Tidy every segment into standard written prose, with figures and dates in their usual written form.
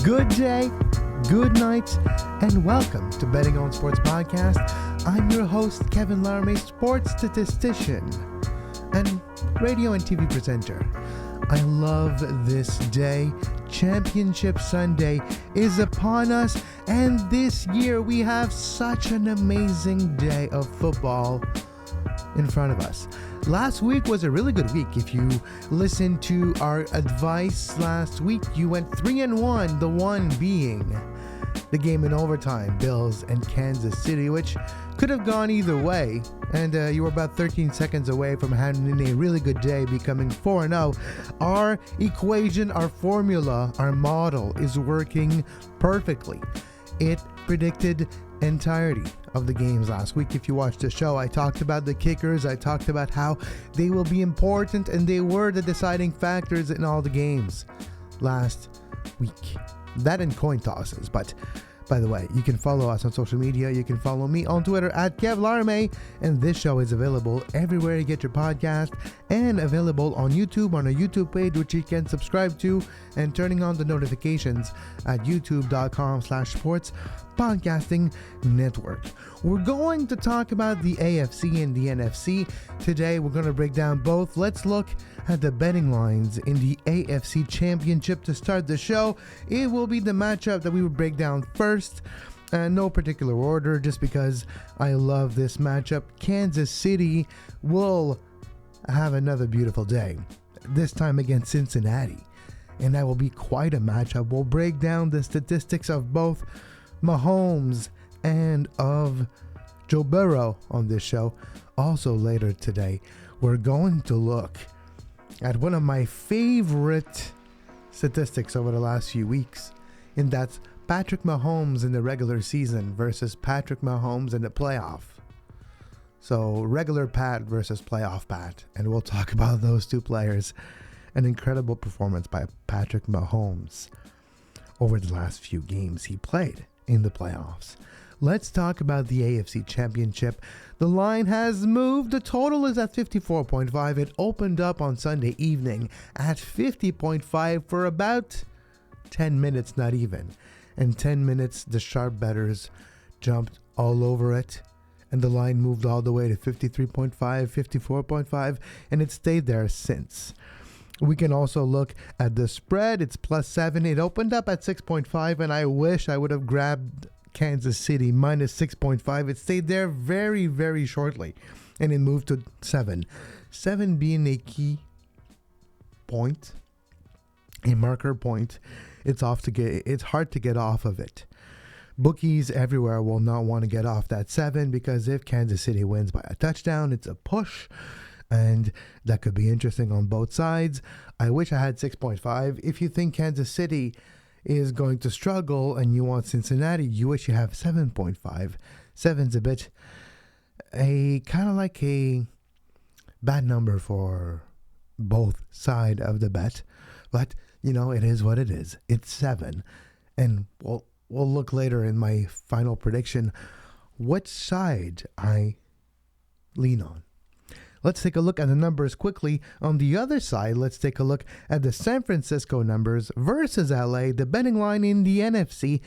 Good day, good night, and welcome to Betting on Sports Podcast. I'm your host, Kevin Laramee, sports statistician and radio and TV presenter. I love this day. Championship Sunday is upon us, and this year we have such an amazing day of football in front of us. Last week was a really good week. If you listened to our advice last week, you went 3-1, the one being the game in overtime, Bills and Kansas City, which could have gone either way. And you were about 13 seconds away from having a really good day, becoming 4-0. Our equation, our formula, our model is working perfectly. It predicted entirety of the games last week. If you watched the show, I talked about the kickers. I talked about how they will be important, and they were the deciding factors in all the games last week. That and coin tosses. But by the way, you can follow us on social media. You can follow me on Twitter at Kev Laramee, and this show is available everywhere you get your podcast and available on YouTube on a YouTube page, which you can subscribe to, and turning on the notifications at youtube.com/sports podcasting network. We're going to talk about the AFC and the NFC. Today, we're going to break down both. Let's look at the betting lines in the AFC Championship to start the show. It will be the matchup that we will break down first. No particular order, just because I love this matchup. Kansas City will have another beautiful day, this time against Cincinnati. And that will be quite a matchup. We'll break down the statistics of both Mahomes and of Joe Burrow on this show. Also later today, we're going to look at one of my favorite statistics over the last few weeks, and that's Patrick Mahomes in the regular season versus Patrick Mahomes in the playoff. So regular Pat versus playoff Pat, and we'll talk about those two players. An incredible performance by Patrick Mahomes over the last few games he played in the playoffs. Let's talk about the AFC Championship. The line has moved. The total is at 54.5. It opened up on Sunday evening at 50.5 for about 10 minutes, not even. And 10 minutes, the sharp bettors jumped all over it, and the line moved all the way to 53.5, 54.5, and it stayed there since. We can also look at the spread. It's +7. It opened up at 6.5, and I wish I would have grabbed Kansas City -6.5. It stayed there very, very shortly, and it moved to 7. 7 being a key point, a marker point. It's hard to get off of it. Bookies everywhere will not want to get off that 7, because if Kansas City wins by a touchdown, it's a push. And that could be interesting on both sides. I wish I had 6.5. If you think Kansas City is going to struggle and you want Cincinnati, you wish you have 7.5. 7's a bit kind of like a bad number for both side of the bet. But, it is what it is. It's 7. And we'll look later in my final prediction which side I lean on. Let's take a look at the numbers quickly. On the other side, let's take a look at the San Francisco numbers versus LA, the betting line in the NFC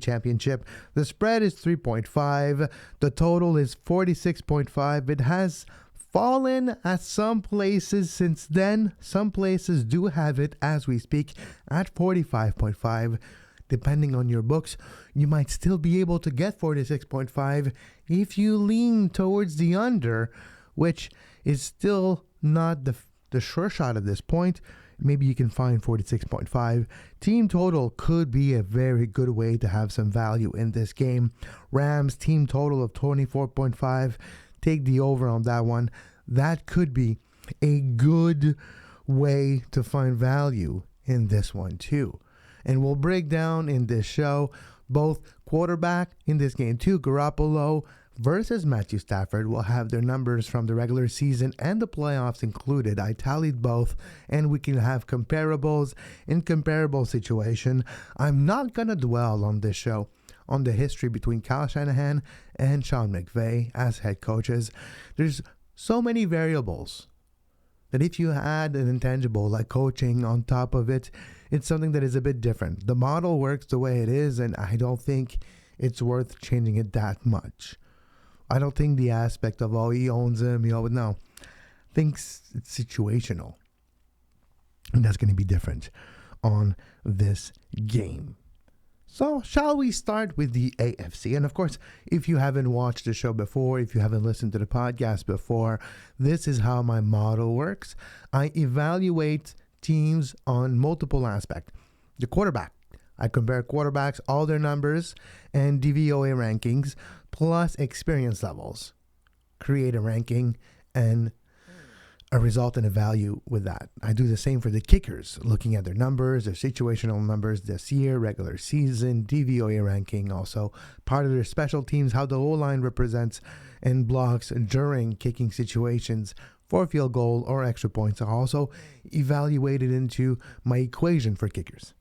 Championship. The spread is 3.5. The total is 46.5. It has fallen at some places since then. Some places do have it as we speak at 45.5. Depending on your books, you might still be able to get 46.5 if you lean towards the under, which is still not the sure shot at this point. Maybe you can find 46.5. Team total could be a very good way to have some value in this game. Rams team total of 24.5. Take the over on that one. That could be a good way to find value in this one too. And we'll break down in this show both quarterback in this game too. Garoppolo versus Matthew Stafford will have their numbers from the regular season and the playoffs included. I tallied both, and we can have comparables in comparable situation. I'm not going to dwell on this show on the history between Kyle Shanahan and Sean McVay as head coaches. There's so many variables that if you add an intangible like coaching on top of it, it's something that is a bit different. The model works the way it is, and I don't think it's worth changing it that much. I don't think the aspect of, oh, he owns him, no. I think it's situational. And that's going to be different on this game. So, shall we start with the AFC? And of course, if you haven't watched the show before, if you haven't listened to the podcast before, this is how my model works. I evaluate teams on multiple aspects. The quarterback. I compare quarterbacks, all their numbers, and DVOA rankings, plus experience levels. Create a ranking and a result and a value with that. I do the same for the kickers, looking at their numbers, their situational numbers this year, regular season, DVOA ranking, also part of their special teams, how the O-line represents and blocks during kicking situations for field goal or extra points are also evaluated into my equation for kickers.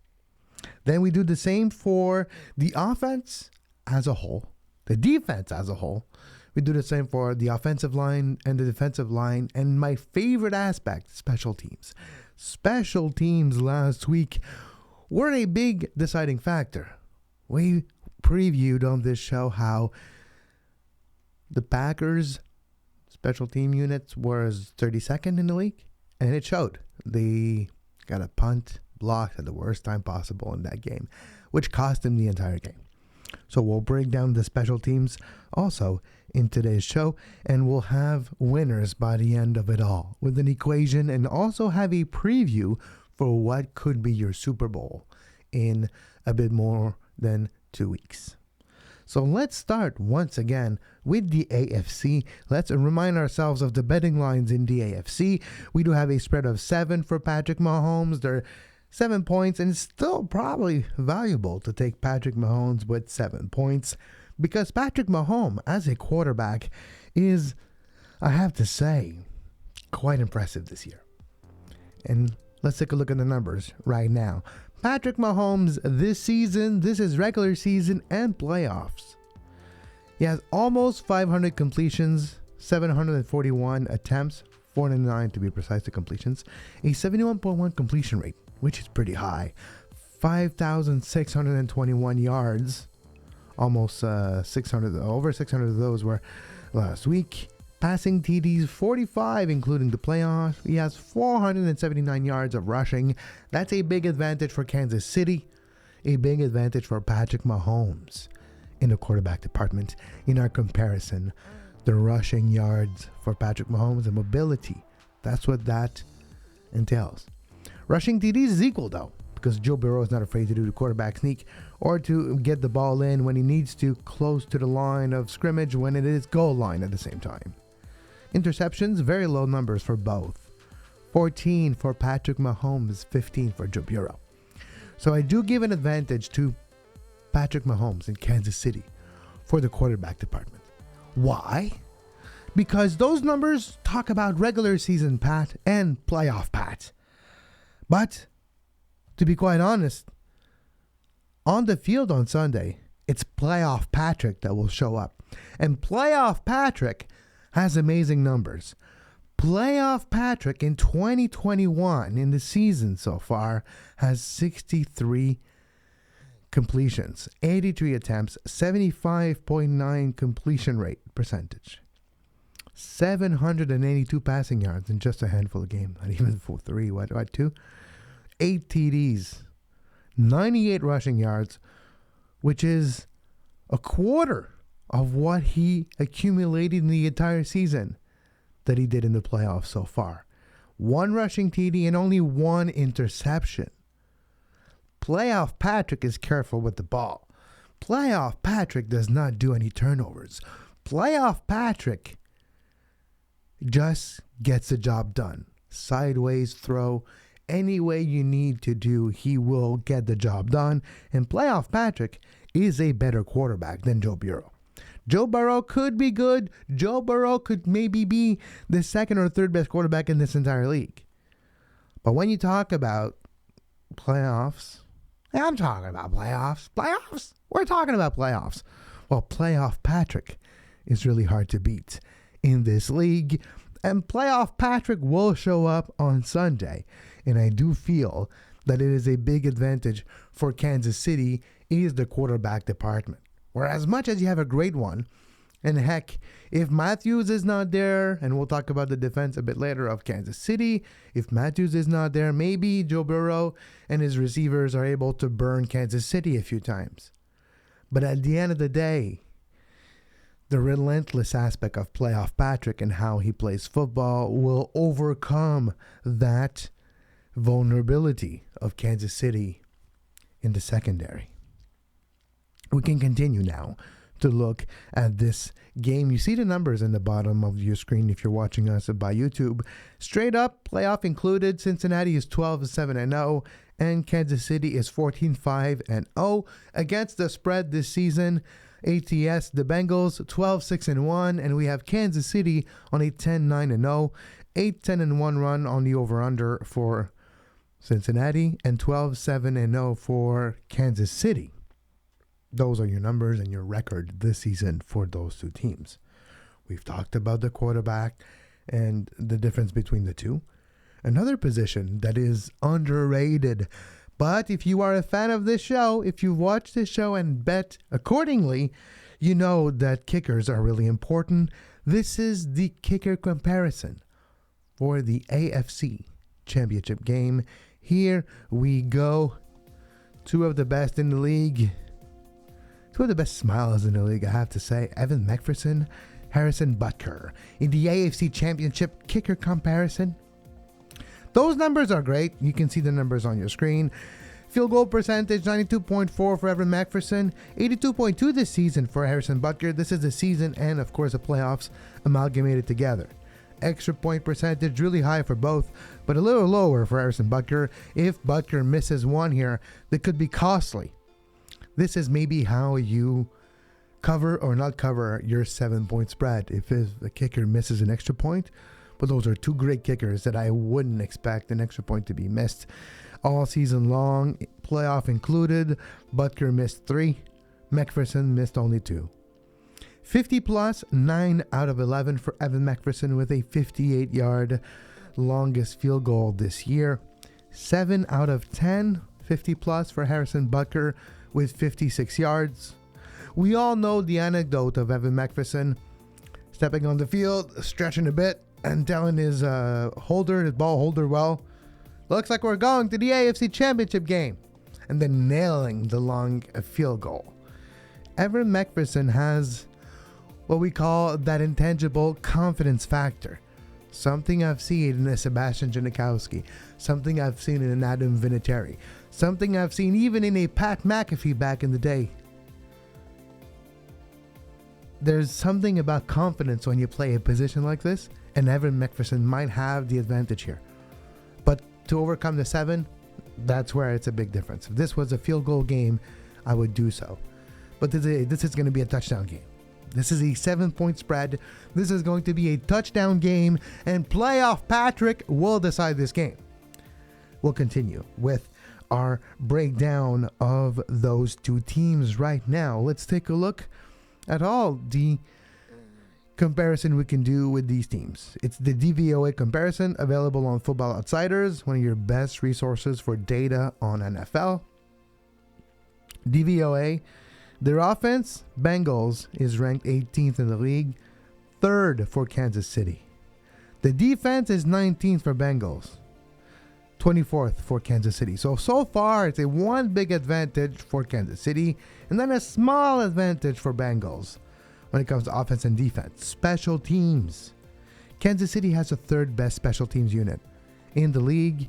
Then we do the same for the offense as a whole, the defense as a whole. We do the same for the offensive line and the defensive line. And my favorite aspect, special teams. Special teams last week were a big deciding factor. We previewed on this show how the Packers' special team units was 32nd in the league. And it showed. They got a punt blocked at the worst time possible in that game, which cost them the entire game. So we'll break down the special teams also in today's show, and we'll have winners by the end of it all with an equation, and also have a preview for what could be your Super Bowl in a bit more than 2 weeks. So let's start once again with the AFC. Let's remind ourselves of the betting lines in the AFC. We do have a spread of 7 for Patrick Mahomes. They're 7 points, and it's still probably valuable to take Patrick Mahomes with 7 points because Patrick Mahomes as a quarterback is, I have to say, quite impressive this year. And let's take a look at the numbers right now. Patrick Mahomes this season, this is regular season and playoffs. He has almost 500 completions, 741 attempts, 409 to be precise to completions, a 71.1 completion rate, which is pretty high, 5,621 yards, almost 600, over 600 of those were last week. Passing TDs 45, including the playoffs. He has 479 yards of rushing. That's a big advantage for Kansas City, a big advantage for Patrick Mahomes in the quarterback department. In our comparison, the rushing yards for Patrick Mahomes and mobility, that's what that entails. Rushing TDs is equal though, because Joe Burrow is not afraid to do the quarterback sneak or to get the ball in when he needs to, close to the line of scrimmage when it is goal line at the same time. Interceptions, very low numbers for both. 14 for Patrick Mahomes, 15 for Joe Burrow. So I do give an advantage to Patrick Mahomes in Kansas City for the quarterback department. Why? Because those numbers talk about regular season Pat and playoff Pat. But to be quite honest, on the field on Sunday, it's playoff Patrick that will show up. And playoff Patrick has amazing numbers. Playoff Patrick in 2021, in the season so far, has 63 completions, 83 attempts, 75.9 completion rate percentage, 782 passing yards in just a handful of games, not even 3, what, 2? 8 TDs, 98 rushing yards, which is a quarter of what he accumulated in the entire season that he did in the playoffs so far. 1 rushing TD and only 1 interception. Playoff Patrick is careful with the ball. Playoff Patrick does not do any turnovers. Playoff Patrick just gets the job done. Sideways throw, any way you need to do, he will get the job done. And playoff Patrick is a better quarterback than Joe Burrow. Joe Burrow could be good. Joe Burrow could maybe be the second or third best quarterback in this entire league. But when you talk about playoffs, I'm talking about playoffs. Playoffs? We're talking about playoffs. Well, playoff Patrick is really hard to beat in this league. And playoff Patrick will show up on Sunday. And I do feel that it is a big advantage for Kansas City is the quarterback department. Where as much as you have a great one, and heck, if Matthews is not there, and we'll talk about the defense a bit later of Kansas City, if Matthews is not there, maybe Joe Burrow and his receivers are able to burn Kansas City a few times. But at the end of the day, the relentless aspect of playoff Patrick and how he plays football will overcome that vulnerability of Kansas City in the secondary. We can continue now to look at this game. You see the numbers in the bottom of your screen if you're watching us by YouTube. Straight up, playoff included, Cincinnati is 12-7-0, and Kansas City is 14-5-0. Against the spread this season, ATS, the Bengals, 12-6-1, and we have Kansas City on a 10-9-0, 8-10-1 run on the over-under for Cincinnati, and 12-7-0 for Kansas City. Those are your numbers and your record this season for those two teams. We've talked about the quarterback and the difference between the two. Another position that is underrated, but if you are a fan of this show, if you watch this show and bet accordingly, you know that kickers are really important. This is the kicker comparison for the AFC Championship game. Here we go. Two of the best in the league. Two of the best smiles in the league, I have to say. Evan McPherson, Harrison Butker. In the AFC Championship kicker comparison, those numbers are great. You can see the numbers on your screen. Field goal percentage, 92.4 for Evan McPherson, 82.2 this season for Harrison Butker. This is the season and, of course, the playoffs amalgamated together. Extra point percentage, really high for both, but a little lower for Harrison Butker. If Butker misses one here, that could be costly. This is maybe how you cover or not cover your 7-point spread if the kicker misses an extra point. But those are two great kickers that I wouldn't expect an extra point to be missed all season long, playoff included. Butker missed 3. McPherson missed only 2. 50 plus, 9 out of 11 for Evan McPherson with a 58-yard longest field goal this year. 7 out of 10, 50 plus for Harrison Butker with 56 yards. We all know the anecdote of Evan McPherson stepping on the field, stretching a bit, and telling his ball holder, well, looks like we're going to the AFC Championship game, and then nailing the long field goal. Evan McPherson has what we call that intangible confidence factor. Something I've seen in a Sebastian Janikowski, something I've seen in an Adam Vinatieri, something I've seen even in a Pat McAfee back in the day. There's something about confidence when you play a position like this, and Evan McPherson might have the advantage here. But to overcome the 7, that's where it's a big difference. If this was a field goal game, I would do so. But this is going to be a touchdown game. This is a 7-point spread. This is going to be a touchdown game, and playoff Patrick will decide this game. We'll continue with our breakdown of those two teams right now. Let's take a look at all the comparison we can do with these teams. It's the DVOA comparison available on Football Outsiders, one of your best resources for data on NFL. DVOA, their offense, Bengals, is ranked 18th in the league, 3rd for Kansas City. The defense is 19th for Bengals, 24th for Kansas City. So far, it's a one big advantage for Kansas City, and then a small advantage for Bengals when it comes to offense and defense. Special teams. Kansas City has the 3rd best special teams unit in the league.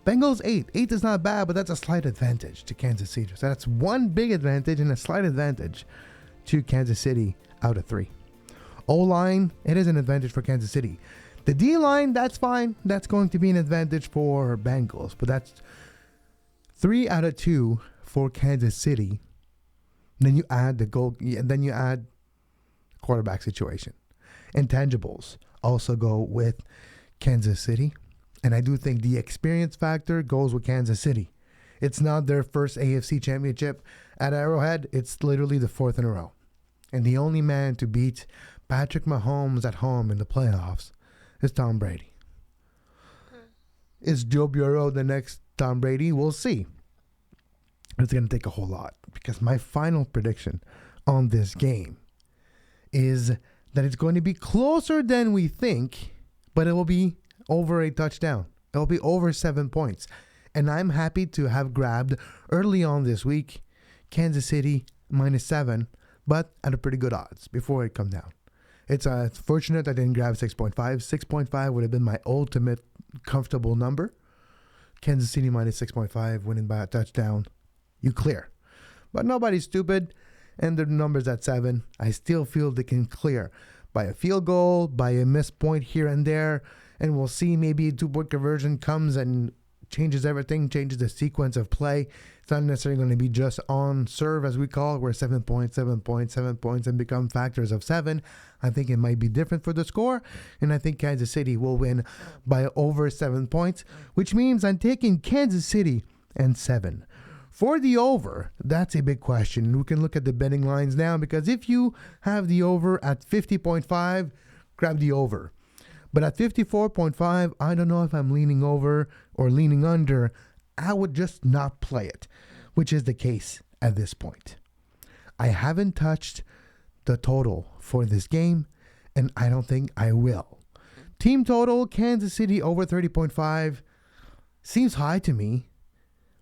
Bengals 8. 8 is not bad, but that's a slight advantage to Kansas City. So that's one big advantage and a slight advantage to Kansas City out of 3. O-line, it is an advantage for Kansas City. The D-line, that's fine. That's going to be an advantage for Bengals, but that's 3 out of 2 for Kansas City. Then you add the goal, then you add quarterback situation. Intangibles also go with Kansas City. And I do think the experience factor goes with Kansas City. It's not their first AFC championship at Arrowhead. It's literally the 4th in a row. And the only man to beat Patrick Mahomes at home in the playoffs is Tom Brady. Is Joe Burrow the next Tom Brady, we'll see. It's going to take a whole lot, because my final prediction on this game is that it's going to be closer than we think, but it will be over a touchdown. It will be over 7 points. And I'm happy to have grabbed early on this week Kansas City -7, but at a pretty good odds before it come down. It's fortunate I didn't grab 6.5. 6.5 would have been my ultimate comfortable number. Kansas City -6.5, winning by a touchdown. You clear. But nobody's stupid, and the number's at 7. I still feel they can clear by a field goal, by a missed point here and there, and we'll see maybe a 2-point conversion comes and changes everything, changes the sequence of play. It's not necessarily going to be just on serve, as we call it, where 7 points, 7 points, 7 points, and become factors of 7. I think it might be different for the score, and I think Kansas City will win by over 7 points, which means I'm taking Kansas City and 7. For the over, that's a big question. We can look at the betting lines now, because if you have the over at 50.5, grab the over. But at 54.5, I don't know if I'm leaning over or leaning under. I would just not play it, which is the case at this point. I haven't touched the total for this game, and I don't think I will. Team total, Kansas City over 30.5 seems high to me,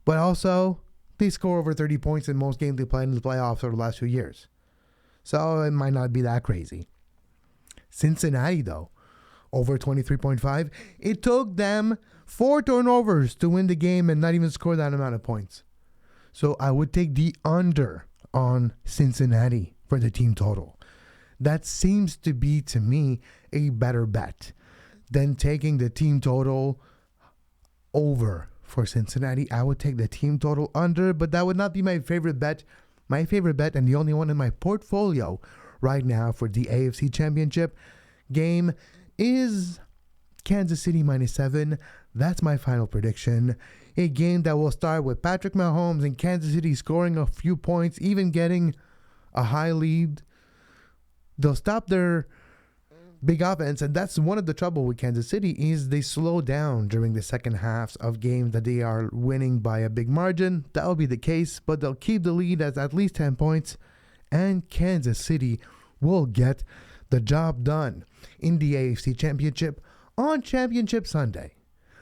but also they score over 30 points in most games they played in the playoffs over the last few years. So it might not be that crazy. Cincinnati, though, over 23.5. It took them 4 turnovers to win the game and not even score that amount of points. So I would take the under on Cincinnati for the team total. That seems to be, to me, a better bet than taking the team total over for Cincinnati. I would take the team total under, but that would not be my favorite bet. My favorite bet, and the only one in my portfolio right now for the AFC Championship game, is Kansas City -7. That's my final prediction. A game that will start with Patrick Mahomes and Kansas City scoring a few points, even getting a high lead. They'll stop their big offense, and that's one of the trouble with Kansas City, is they slow down during the second halves of games that they are winning by a big margin. That will be the case, but they'll keep the lead at least 10 points, and Kansas City will get the job done in the AFC Championship on Championship Sunday,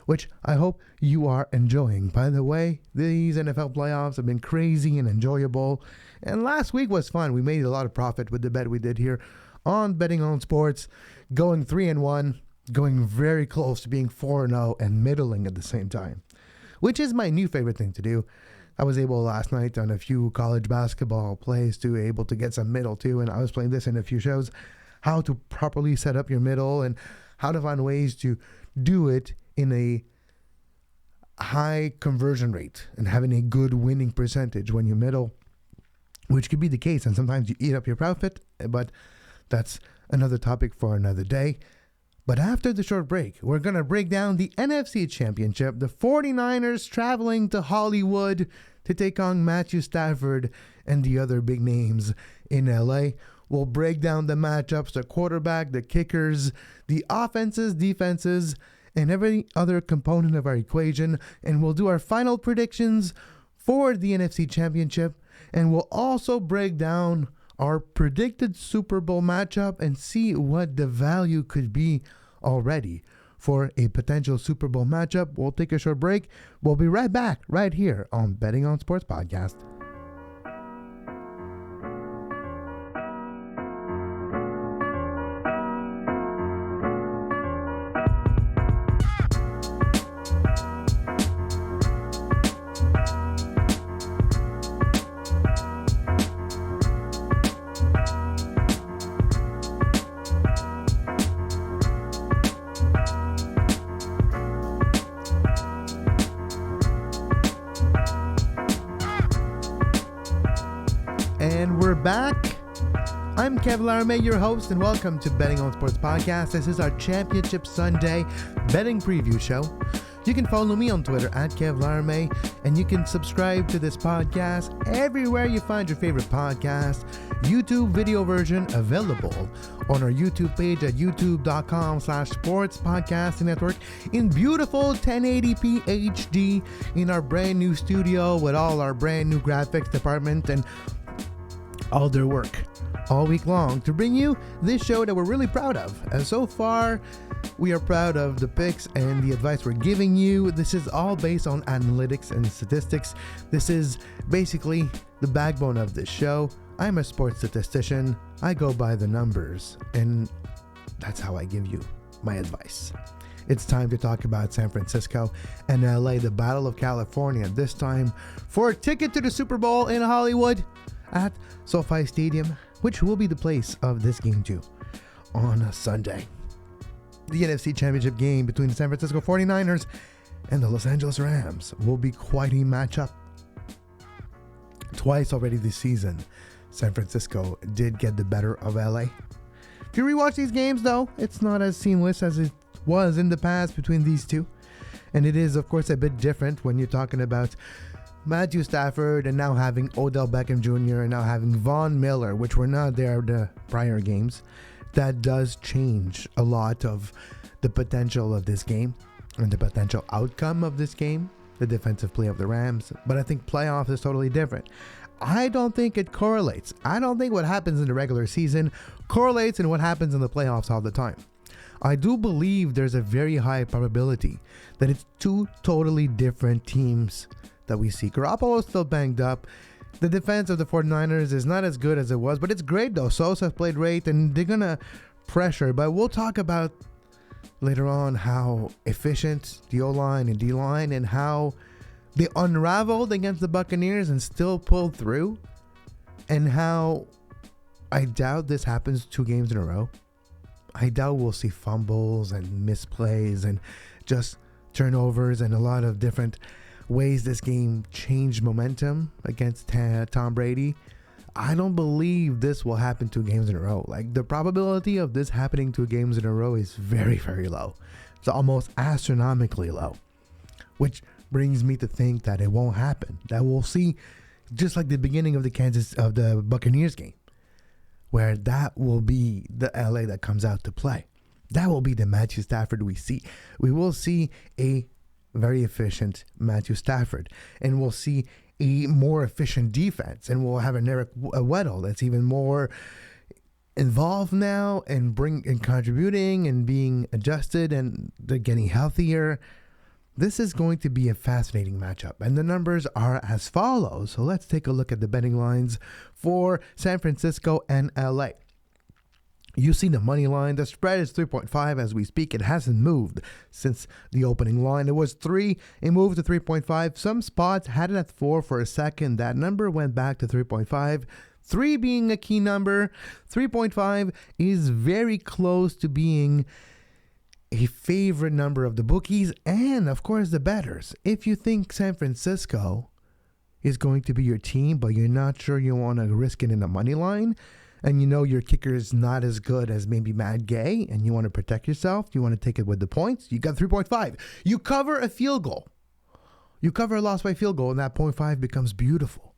which I hope you are enjoying. By the way, these NFL playoffs have been crazy and enjoyable, and last week was fun. We made a lot of profit with the bet we did here on Betting on Sports, going 3-1, going very close to being 4-0 and middling at the same time, which is my new favorite thing to do. I was able last night on a few college basketball plays to able to get some middle too, and I was playing this in a few shows, how to properly set up your middle and how to find ways to do it in a high conversion rate and having a good winning percentage when you middle, which could be the case, and sometimes you eat up your profit, but that's another topic for another day. But after the short break, we're going to break down the NFC Championship, the 49ers traveling to Hollywood to take on Matthew Stafford and the other big names in LA. We'll break down the matchups, the quarterback, the kickers, the offenses, defenses, and every other component of our equation. And we'll do our final predictions for the NFC Championship. And we'll also break down our predicted Super Bowl matchup and see what the value could be already for a potential Super Bowl matchup. We'll take a short break. We'll be right back right here on Betting on Sports Podcast. And we're back. I'm Kevin Laramee, your host, and welcome to Betting on Sports Podcast. This is our Championship Sunday betting preview show. You can follow me on Twitter at Kev Laramee, and you can subscribe to this podcast everywhere you find your favorite podcast. YouTube video version available on our YouTube page at youtube.com/sports podcasting network in beautiful 1080p HD in our brand new studio with all our brand new graphics department and all their work all week long to bring you this show that we're really proud of. And so far, we are proud of the picks and the advice we're giving you. This is all based on analytics and statistics. This is basically the backbone of this show. I'm a sports statistician. I go by the numbers, and that's how I give you my advice. It's time to talk about San Francisco and LA, the Battle of California, this time for a ticket to the Super Bowl in Hollywood at SoFi Stadium, which will be the place of this game too on a Sunday. The NFC Championship game between the San Francisco 49ers and the Los Angeles Rams will be quite a matchup. Twice already this season, San Francisco did get the better of LA. If you rewatch these games though, it's not as seamless as it was in the past between these two. And it is of course a bit different when you're talking about Matthew Stafford and now having Odell Beckham Jr. and now having Von Miller, which were not there the prior games. That does change a lot of the potential of this game and the potential outcome of this game, the defensive play of the Rams. But I think playoffs is totally different. I don't think it correlates. I don't think what happens in the regular season correlates in what happens in the playoffs all the time. I do believe there's a very high probability that it's two totally different teams that we see. Garoppolo is still banged up. The defense of the 49ers is not as good as it was, but it's great though. Sosa played great and they're going to pressure. But we'll talk about later on how efficient the O-line and D-line and how they unraveled against the Buccaneers and still pulled through, and how I doubt this happens 2 games in a row. I doubt we'll see fumbles and misplays and just turnovers and a lot of different ways this game changed momentum against Tom Brady. I don't believe this will happen 2 games in a row. Like, the probability of this happening 2 games in a row is very, very low. It's almost astronomically low, which brings me to think that it won't happen. That we'll see just like the beginning of the Buccaneers game, where that will be the LA that comes out to play. That will be the Matthew Stafford we see. We will see a very efficient Matthew Stafford, and we'll see a more efficient defense, and we'll have an Eric Weddle that's even more involved now and contributing and being adjusted, and they're getting healthier. This is going to be a fascinating matchup, and the numbers are as follows. So let's take a look at the betting lines for San Francisco and LA. You see the money line. The spread is 3.5 as we speak. It hasn't moved since the opening line. It was 3. It moved to 3.5. Some spots had it at 4 for a second. That number went back to 3.5. 3 being a key number. 3.5 is very close to being a favorite number of the bookies and, of course, the bettors. If you think San Francisco is going to be your team, but you're not sure you want to risk it in the money line, and you know your kicker is not as good as maybe Matt Gay, and you want to protect yourself, you want to take it with the points, you got 3.5. You cover a field goal. You cover a loss by field goal, and that 0.5 becomes beautiful.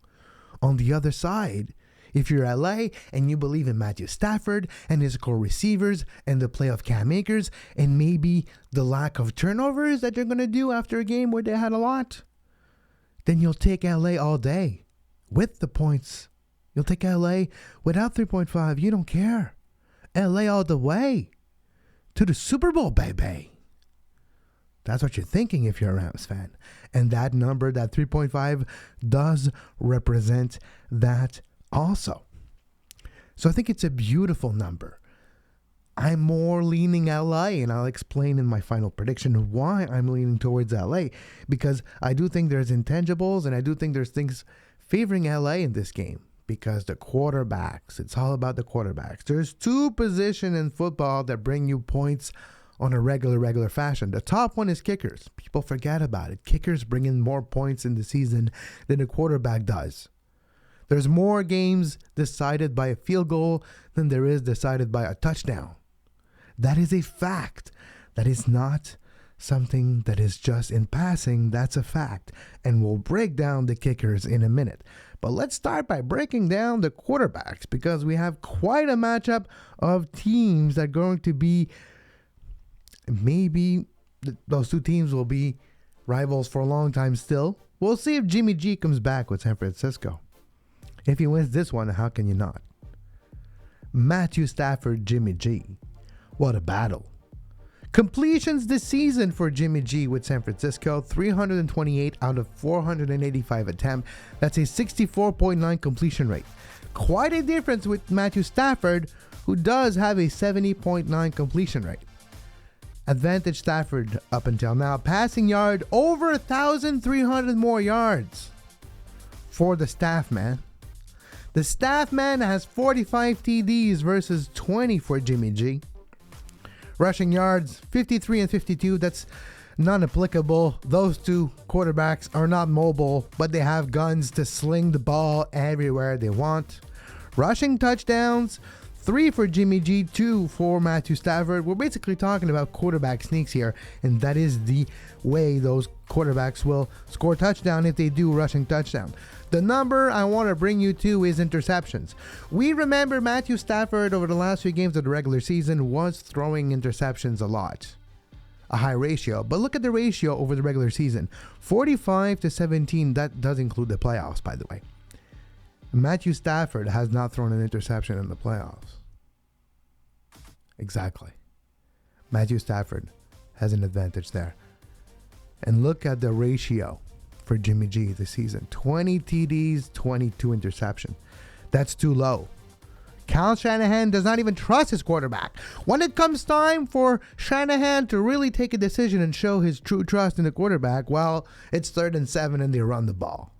On the other side, if you're LA and you believe in Matthew Stafford and his core receivers and the play of Cam Akers and maybe the lack of turnovers that they're going to do after a game where they had a lot, then you'll take LA all day with the points. You'll take LA without 3.5. You don't care. LA all the way to the Super Bowl, baby. That's what you're thinking if you're a Rams fan. And that number, that 3.5, does represent that also. So I think it's a beautiful number. I'm more leaning LA, and I'll explain in my final prediction why I'm leaning towards LA, because I do think there's intangibles, and I do think there's things favoring LA in this game, because the quarterbacks, it's all about the quarterbacks. There's 2 positions in football that bring you points on a regular fashion. The top one is kickers. People forget about it. Kickers bring in more points in the season than a quarterback does. There's more games decided by a field goal than there is decided by a touchdown. That is a fact. That is not something that is just in passing, that's a fact. And we'll break down the kickers in a minute. But let's start by breaking down the quarterbacks, because we have quite a matchup of teams that are going to be, maybe those two teams will be rivals for a long time still. We'll see if Jimmy G comes back with San Francisco. If he wins this one, how can you not? Matthew Stafford, Jimmy G. What a battle. Completions this season for Jimmy G with San Francisco, 328 out of 485 attempts. That's a 64.9 completion rate. Quite a difference with Matthew Stafford, who does have a 70.9 completion rate. Advantage Stafford up until now. Passing yard, over 1,300 more yards for the staff man. The staff man has 45 TDs versus 20 for Jimmy G. Rushing yards, 53 and 52. That's non-applicable. Those two quarterbacks are not mobile, but they have guns to sling the ball everywhere they want. Rushing touchdowns, 3 for Jimmy G, 2 for Matthew Stafford. We're basically talking about quarterback sneaks here, and that is the way those quarterbacks will score touchdown if they do rushing touchdown. The number I want to bring you to is interceptions. We remember Matthew Stafford over the last few games of the regular season was throwing interceptions a lot. A high ratio, but look at the ratio over the regular season. 45-17, that does include the playoffs, by the way. Matthew Stafford has not thrown an interception in the playoffs. Exactly. Matthew Stafford has an advantage there. And look at the ratio for Jimmy G this season. 20 TDs, 22 interceptions. That's too low. Kyle Shanahan does not even trust his quarterback. When it comes time for Shanahan to really take a decision and show his true trust in the quarterback, well, it's 3rd and 7 and they run the ball.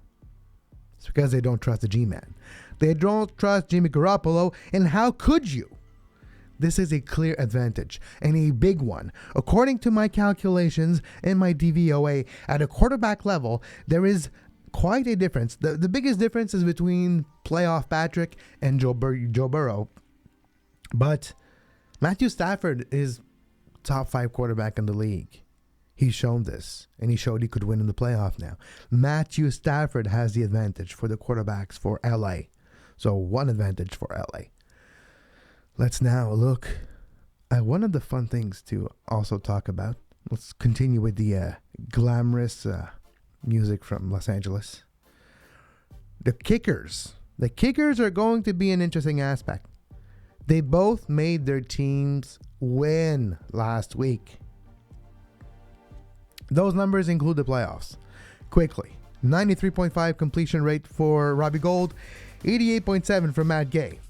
It's because they don't trust the G-Man. They don't trust Jimmy Garoppolo, and how could you? This is a clear advantage, and a big one. According to my calculations and my DVOA, at a quarterback level, there is quite a difference. The biggest difference is between playoff Patrick and Joe Burrow. But Matthew Stafford is top 5 quarterback in the league. He's shown this, and he showed he could win in the playoff now. Matthew Stafford has the advantage for the quarterbacks for LA. So one advantage for LA. Let's now look at one of the fun things to also talk about. Let's continue with the glamorous music from Los Angeles. The kickers. The kickers are going to be an interesting aspect. They both made their teams win last week. Those numbers include the playoffs. Quickly, 93.5 completion rate for Robbie Gould, 88.7 for Matt Gay.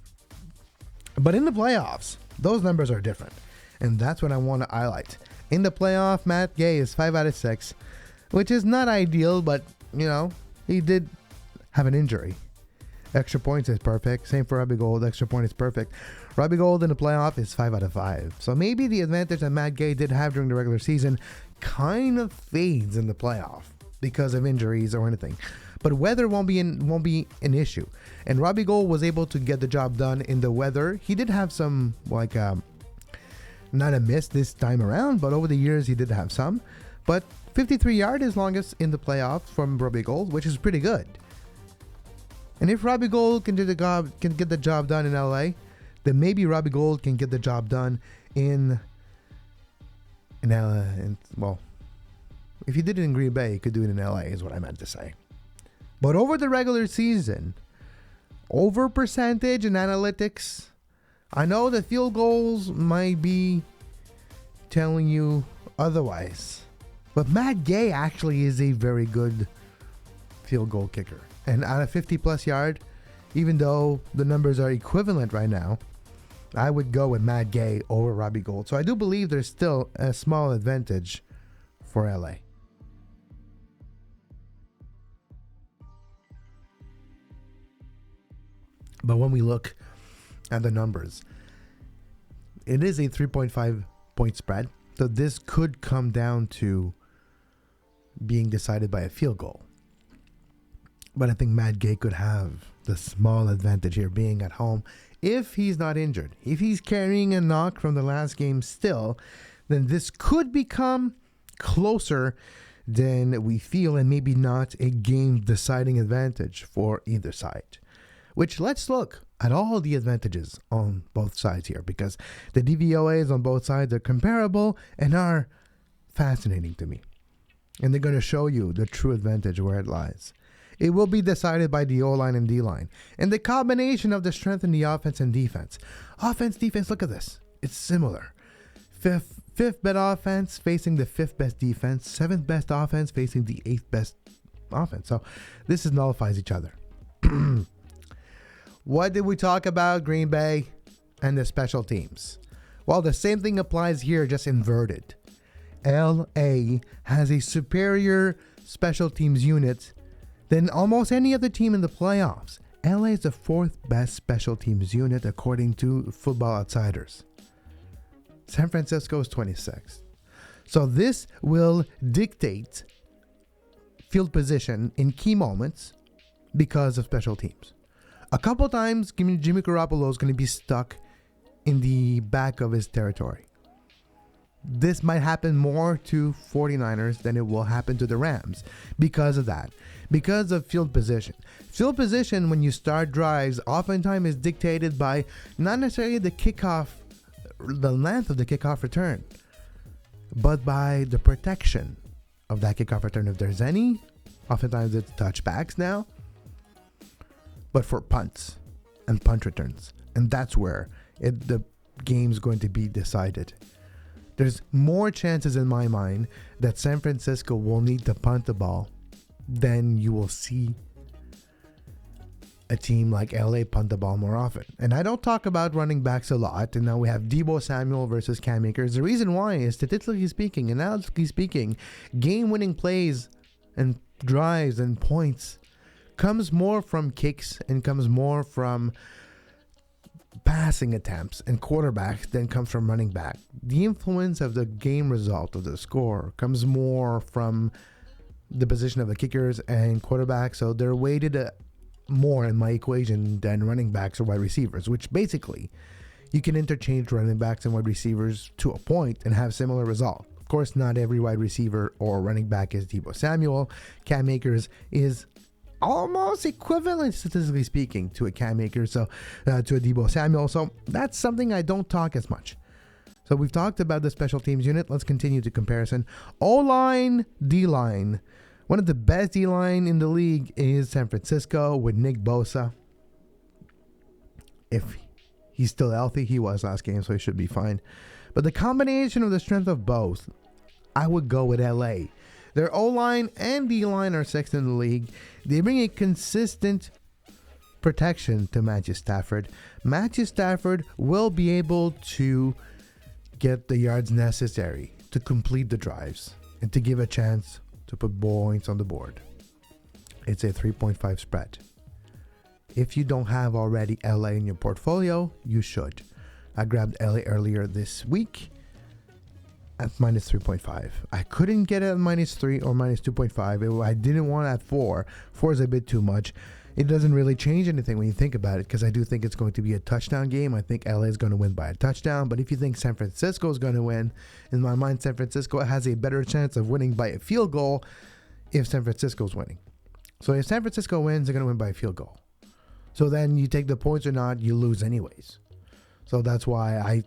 But in the playoffs, those numbers are different. And that's what I want to highlight. In the playoff, Matt Gay is 5 out of 6, which is not ideal, but, he did have an injury. Extra points is perfect. Same for Robbie Gould. Extra point is perfect. Robbie Gould in the playoff is 5 out of 5. So maybe the advantage that Matt Gay did have during the regular season kind of fades in the playoff because of injuries or anything. But weather won't be an issue. And Robbie Gould was able to get the job done in the weather. He did have some, not a miss this time around, but over the years he did have some. But 53 yards is longest in the playoffs from Robbie Gould, which is pretty good. And if Robbie Gould can get the job done in LA, then maybe Robbie Gould can get the job done in if he did it in Green Bay, he could do it in LA, is what I meant to say. But over the regular season, over percentage and analytics, I know the field goals might be telling you otherwise. But Matt Gay actually is a very good field goal kicker. And out of 50 plus yard, even though the numbers are equivalent right now, I would go with Matt Gay over Robbie Gould. So I do believe there's still a small advantage for LA. But when we look at the numbers, it is a 3.5 point spread. So this could come down to being decided by a field goal. But I think Matt Gay could have the small advantage here being at home if he's not injured. If he's carrying a knock from the last game still, then this could become closer than we feel and maybe not a game-deciding advantage for either side. Which, let's look at all the advantages on both sides here, because the DVOAs on both sides are comparable and are fascinating to me. And they're going to show you the true advantage where it lies. It will be decided by the O-line and D-line, and the combination of the strength in the offense and defense. Offense, defense, look at this. It's similar. Fifth best offense facing the fifth best defense. Seventh best offense facing the eighth best offense. So this nullifies each other. What did we talk about? Green Bay and the special teams. Well, the same thing applies here, just inverted. LA has a superior special teams unit than almost any other team in the playoffs. LA is the fourth best special teams unit according to Football Outsiders. San Francisco is 26th. So this will dictate field position in key moments because of special teams. A couple times, Jimmy Garoppolo is going to be stuck in the back of his territory. This might happen more to 49ers than it will happen to the Rams because of that. Because of field position. Field position, when you start drives, oftentimes is dictated by not necessarily the kickoff, the length of the kickoff return, but by the protection of that kickoff return. If there's any, oftentimes it's touchbacks now, but for punts and punt returns. And that's where the game's going to be decided. There's more chances in my mind that San Francisco will need to punt the ball than you will see a team like LA punt the ball more often. And I don't talk about running backs a lot. And now we have Deebo Samuel versus Cam Akers. The reason why is, statistically speaking, analytically speaking, game-winning plays and drives and points comes more from kicks and comes more from passing attempts and quarterbacks than comes from running back. The influence of the game result of the score comes more from the position of the kickers and quarterbacks, so they're weighted more in my equation than running backs or wide receivers, which basically you can interchange running backs and wide receivers to a point and have similar result. Of course, not every wide receiver or running back is Deebo Samuel. Cam Akers is almost equivalent, statistically speaking, to a Cam Akers, to a Deebo Samuel. So that's something I don't talk as much. So we've talked about the special teams unit. Let's continue the comparison. O-line, D-line. One of the best D-line in the league is San Francisco with Nick Bosa. If he's still healthy, he was last game, so he should be fine. But the combination of the strength of both, I would go with LA. Their O-line and D-line are sixth in the league. They bring a consistent protection to Matthew Stafford. Matthew Stafford will be able to get the yards necessary to complete the drives and to give a chance to put points on the board. It's a 3.5 spread. If you don't have already LA in your portfolio, you should. I grabbed LA earlier this week at minus 3.5. I couldn't get it at minus 3 or minus 2.5. I didn't want it at 4. 4 is a bit too much. It doesn't really change anything when you think about it, because I do think it's going to be a touchdown game. I think LA is going to win by a touchdown. But if you think San Francisco is going to win, in my mind, San Francisco has a better chance of winning by a field goal if San Francisco is winning. So if San Francisco wins, they're going to win by a field goal. So then you take the points or not, you lose anyways. So that's why I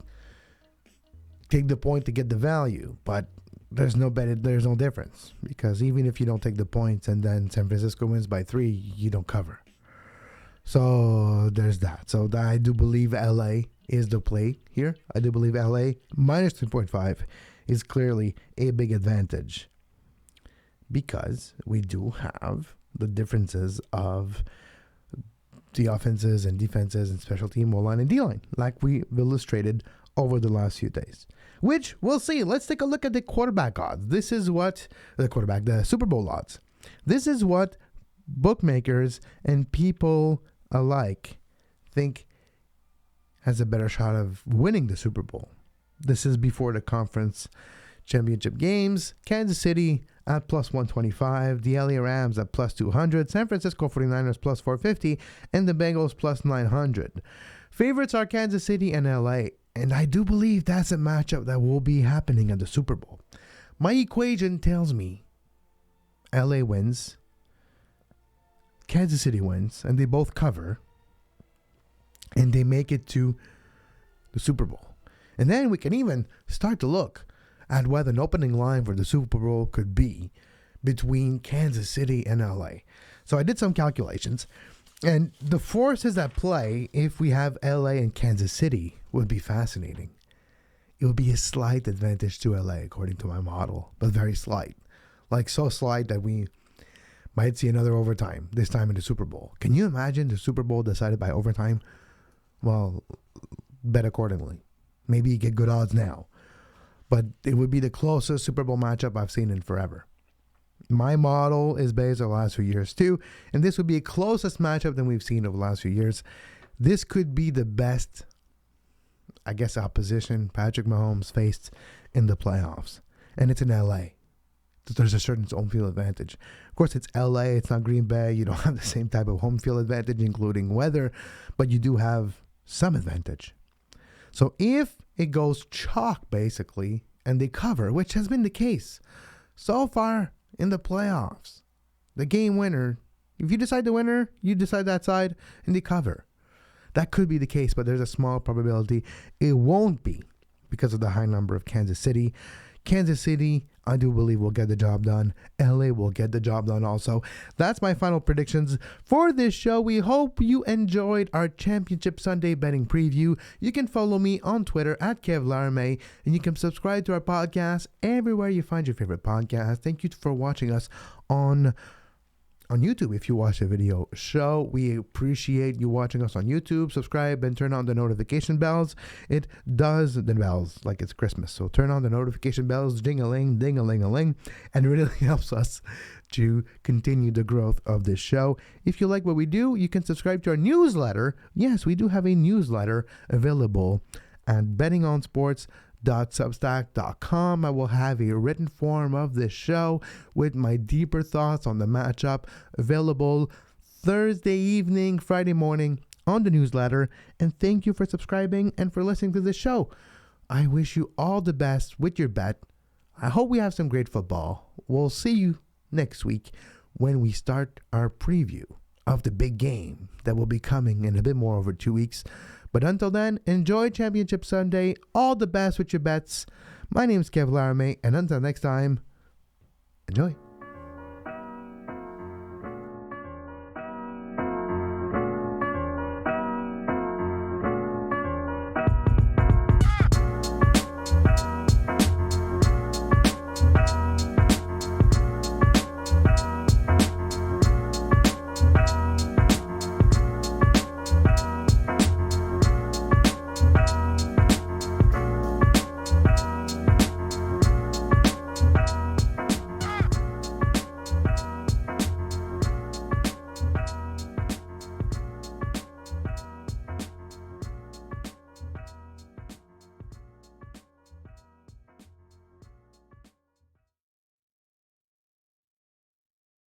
take the point to get the value. But there's no difference, because even if you don't take the points and then San Francisco wins by 3, you don't cover. So there's that. So I do believe LA is the play here. I do believe LA minus 2.5 is clearly a big advantage, because we do have the differences of the offenses and defenses and special team, O-line and D-line, like we illustrated over the last few days, which we'll see. Let's take a look at the quarterback odds. This is what the Super Bowl odds. This is what bookmakers and people alike think has a better shot of winning the Super Bowl. This is before the conference championship games. Kansas City at plus 125, the LA Rams at plus 200, San Francisco 49ers plus 450, and the Bengals plus 900. Favorites are Kansas City and LA, and I do believe that's a matchup that will be happening at the Super Bowl. My equation tells me LA wins, Kansas City wins, and they both cover, and they make it to the Super Bowl. And then we can even start to look at what an opening line for the Super Bowl could be between Kansas City and LA. So I did some calculations, and the forces at play if we have LA and Kansas City would be fascinating. It would be a slight advantage to LA according to my model, but very slight. Like so slight that we might see another overtime, this time in the Super Bowl. Can you imagine the Super Bowl decided by overtime? Well, bet accordingly. Maybe you get good odds now. But it would be the closest Super Bowl matchup I've seen in forever. My model is based on the last few years too, and this would be the closest matchup than we've seen over the last few years. This could be the best, I guess, opposition Patrick Mahomes faced in the playoffs. And it's in LA. So there's a certain home field advantage. Of course, it's LA, it's not Green Bay. You don't have the same type of home field advantage, including weather, but you do have some advantage. So if it goes chalk, basically, and they cover, which has been the case so far in the playoffs, the game winner, if you decide the winner, you decide that side, and they cover. That could be the case, but there's a small probability it won't be because of the high number of Kansas City. Kansas City, I do believe, will get the job done. LA will get the job done also. That's my final predictions for this show. We hope you enjoyed our Championship Sunday betting preview. You can follow me on Twitter at Kevin Laramee, and you can subscribe to our podcast everywhere you find your favorite podcast. Thank you for watching us on YouTube. If you watch the video show, we appreciate you watching us on YouTube. Subscribe and turn on the notification bells. It does the bells like it's Christmas. So turn on the notification bells, ding-a-ling, ding-a-ling-a-ling, and it really helps us to continue the growth of this show. If you like what we do, you can subscribe to our newsletter. Yes, we do have a newsletter available at bettingonsports.substack.com. I will have a written form of this show with my deeper thoughts on the matchup available Thursday evening, Friday morning on the newsletter. And thank you for subscribing and for listening to this show. I wish you all the best with your bet. I hope we have some great football. We'll see you next week when we start our preview of the big game that will be coming in a bit more over 2 weeks. But until then, enjoy Championship Sunday. All the best with your bets. My name is Kevin Laramee, and until next time, enjoy.